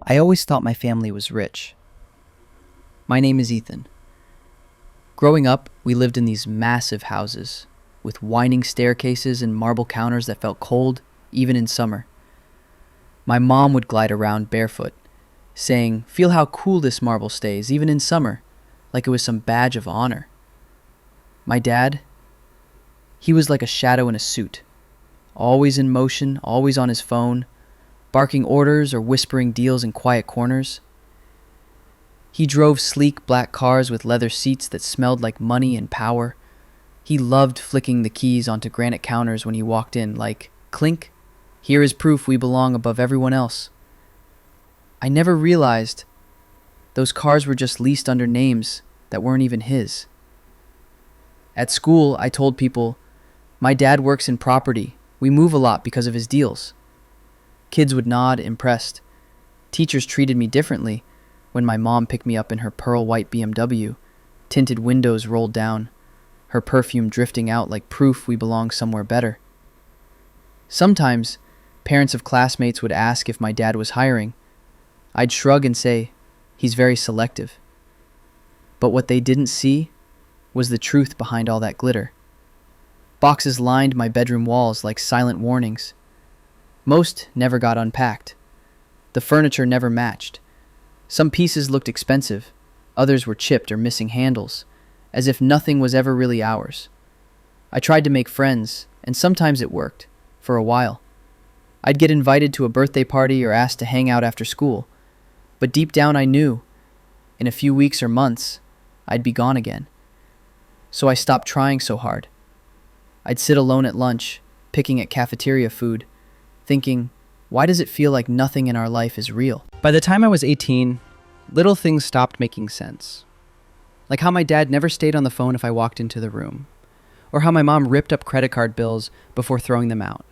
I always thought my family was rich. My name is Ethan. Growing up, we lived in these massive houses with winding staircases and marble counters that felt cold even in summer. My mom would glide around barefoot, saying, "Feel how cool this marble stays, even in summer," like it was some badge of honor. My dad, he was like a shadow in a suit, always in motion, always on his phone, barking orders or whispering deals in quiet corners. He drove sleek black cars with leather seats that smelled like money and power. He loved flicking the keys onto granite counters when he walked in, like, "Clink, here is proof we belong above everyone else." I never realized those cars were just leased under names that weren't even his. At school, I told people, "My dad works in property. We move a lot because of his deals." Kids would nod, impressed. Teachers treated me differently when my mom picked me up in her pearl white BMW, tinted windows rolled down, her perfume drifting out like proof we belonged somewhere better. Sometimes, parents of classmates would ask if my dad was hiring. I'd shrug and say, "He's very selective." But what they didn't see was the truth behind all that glitter. Boxes lined my bedroom walls like silent warnings. Most never got unpacked. The furniture never matched. Some pieces looked expensive, others were chipped or missing handles, as if nothing was ever really ours. I tried to make friends, and sometimes it worked, for a while. I'd get invited to a birthday party or asked to hang out after school, but deep down I knew, in a few weeks or months, I'd be gone again. So I stopped trying so hard. I'd sit alone at lunch, picking at cafeteria food, thinking, why does it feel like nothing in our life is real? By the time I was 18, little things stopped making sense. Like how my dad never stayed on the phone if I walked into the room, or how my mom ripped up credit card bills before throwing them out.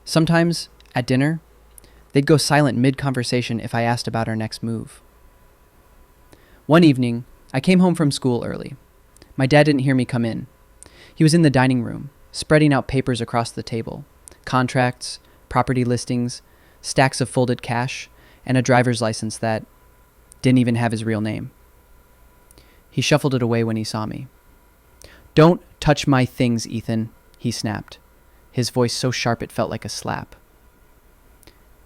Sometimes, at dinner, they'd go silent mid-conversation if I asked about our next move. One evening, I came home from school early. My dad didn't hear me come in. He was in the dining room, spreading out papers across the table. Contracts, property listings, stacks of folded cash, and a driver's license that didn't even have his real name. He shuffled it away when he saw me. "Don't touch my things, Ethan," he snapped, his voice so sharp it felt like a slap.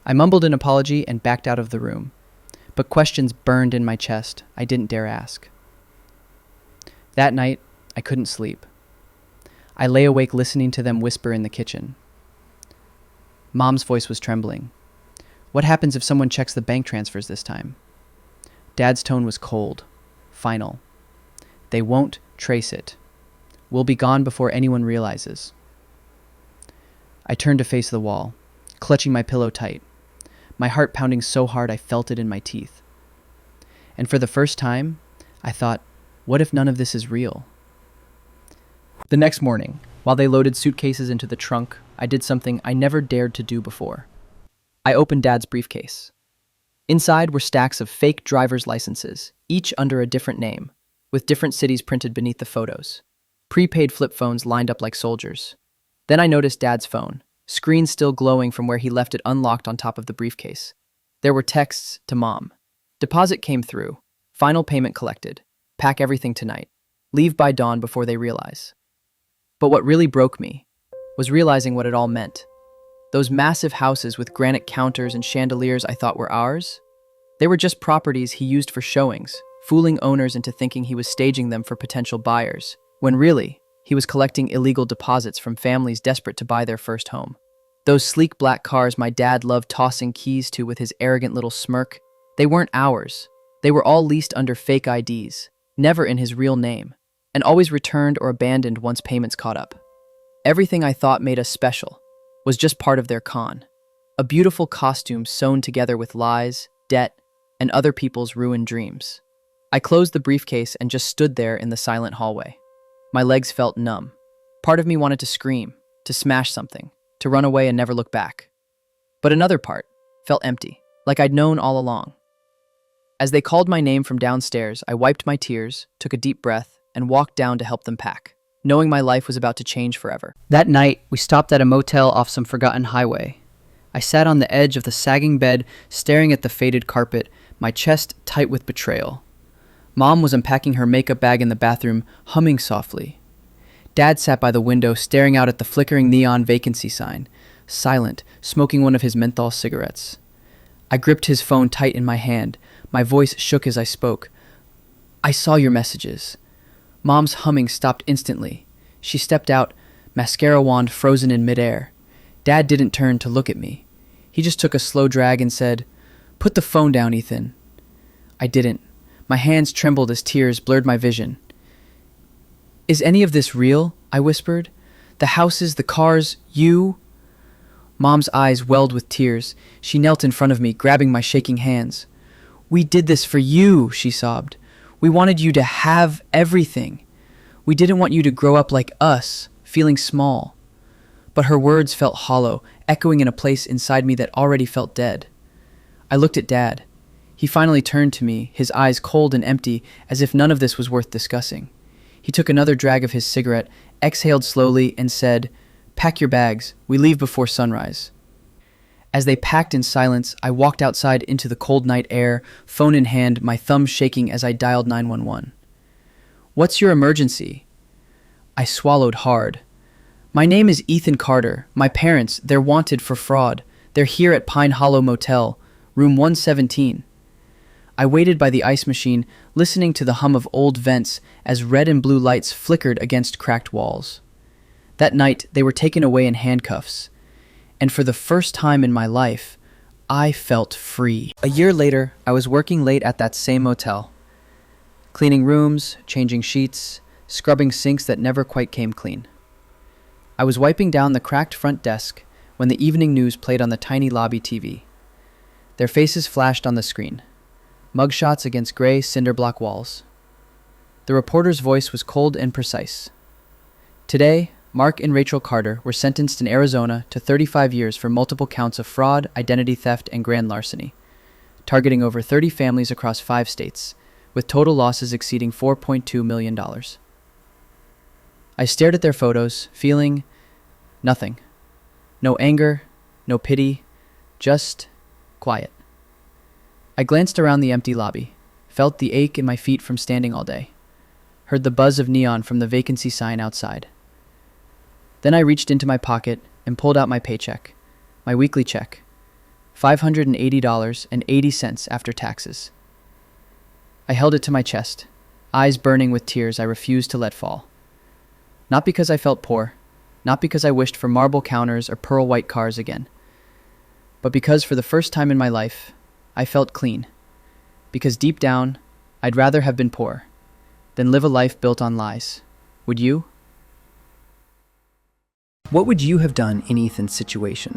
I mumbled an apology and backed out of the room, but questions burned in my chest I didn't dare ask. That night, I couldn't sleep. I lay awake listening to them whisper in the kitchen. Mom's voice was trembling. What happens if someone checks the bank transfers this time? Dad's tone was cold, final. They won't trace it. We'll be gone before anyone realizes. I turned to face the wall, clutching my pillow tight, my heart pounding so hard I felt it in my teeth. And for the first time, I thought, what if none of this is real? The next morning, while they loaded suitcases into the trunk, I did something I never dared to do before. I opened Dad's briefcase. Inside were stacks of fake driver's licenses, each under a different name, with different cities printed beneath the photos. Prepaid flip phones lined up like soldiers. Then I noticed Dad's phone, screen still glowing from where he left it unlocked on top of the briefcase. There were texts to Mom. Deposit came through. Final payment collected. Pack everything tonight. Leave by dawn before they realize. But what really broke me was realizing what it all meant. Those massive houses with granite counters and chandeliers I thought were ours, they were just properties he used for showings, fooling owners into thinking he was staging them for potential buyers, when really, he was collecting illegal deposits from families desperate to buy their first home. Those sleek black cars my dad loved tossing keys to with his arrogant little smirk, they weren't ours. They were all leased under fake IDs, never in his real name, and always returned or abandoned once payments caught up. Everything I thought made us special was just part of their con. A beautiful costume sewn together with lies, debt, and other people's ruined dreams. I closed the briefcase and just stood there in the silent hallway. My legs felt numb. Part of me wanted to scream, to smash something, to run away and never look back. But another part felt empty, like I'd known all along. As they called my name from downstairs, I wiped my tears, took a deep breath, and walked down to help them pack, knowing my life was about to change forever. That night, we stopped at a motel off some forgotten highway. I sat on the edge of the sagging bed, staring at the faded carpet, my chest tight with betrayal. Mom was unpacking her makeup bag in the bathroom, humming softly. Dad sat by the window, staring out at the flickering neon vacancy sign, silent, smoking one of his menthol cigarettes. I gripped his phone tight in my hand. My voice shook as I spoke. "I saw your messages." Mom's humming stopped instantly. She stepped out, mascara wand frozen in midair. Dad didn't turn to look at me. He just took a slow drag and said, "Put the phone down, Ethan." I didn't. My hands trembled as tears blurred my vision. "Is any of this real?" I whispered. "The houses, the cars, you?" Mom's eyes welled with tears. She knelt in front of me, grabbing my shaking hands. "We did this for you," she sobbed. "We wanted you to have everything. We didn't want you to grow up like us, feeling small." But her words felt hollow, echoing in a place inside me that already felt dead. I looked at Dad. He finally turned to me, his eyes cold and empty, as if none of this was worth discussing. He took another drag of his cigarette, exhaled slowly, and said, "Pack your bags. We leave before sunrise." As they packed in silence, I walked outside into the cold night air, phone in hand, my thumbs shaking as I dialed 911. "What's your emergency?" I swallowed hard. "My name is Ethan Carter. My parents, they're wanted for fraud. They're here at Pine Hollow Motel, room 117. I waited by the ice machine, listening to the hum of old vents as red and blue lights flickered against cracked walls. That night, they were taken away in handcuffs. And for the first time in my life, I felt free. A year later, I was working late at that same motel. Cleaning rooms, changing sheets, scrubbing sinks that never quite came clean. I was wiping down the cracked front desk when the evening news played on the tiny lobby TV. Their faces flashed on the screen. Mugshots against gray cinder block walls. The reporter's voice was cold and precise. Today, Mark and Rachel Carter were sentenced in Arizona to 35 years for multiple counts of fraud, identity theft, and grand larceny, targeting over 30 families across 5 states, with total losses exceeding $4.2 million. I stared at their photos, feeling nothing. No anger, no pity, just quiet. I glanced around the empty lobby, felt the ache in my feet from standing all day, heard the buzz of neon from the vacancy sign outside. Then I reached into my pocket and pulled out my paycheck, my weekly check, $580.80 after taxes. I held it to my chest, eyes burning with tears I refused to let fall. Not because I felt poor, not because I wished for marble counters or pearl white cars again, but because for the first time in my life, I felt clean. Because deep down, I'd rather have been poor than live a life built on lies. Would you? What would you have done in Ethan's situation?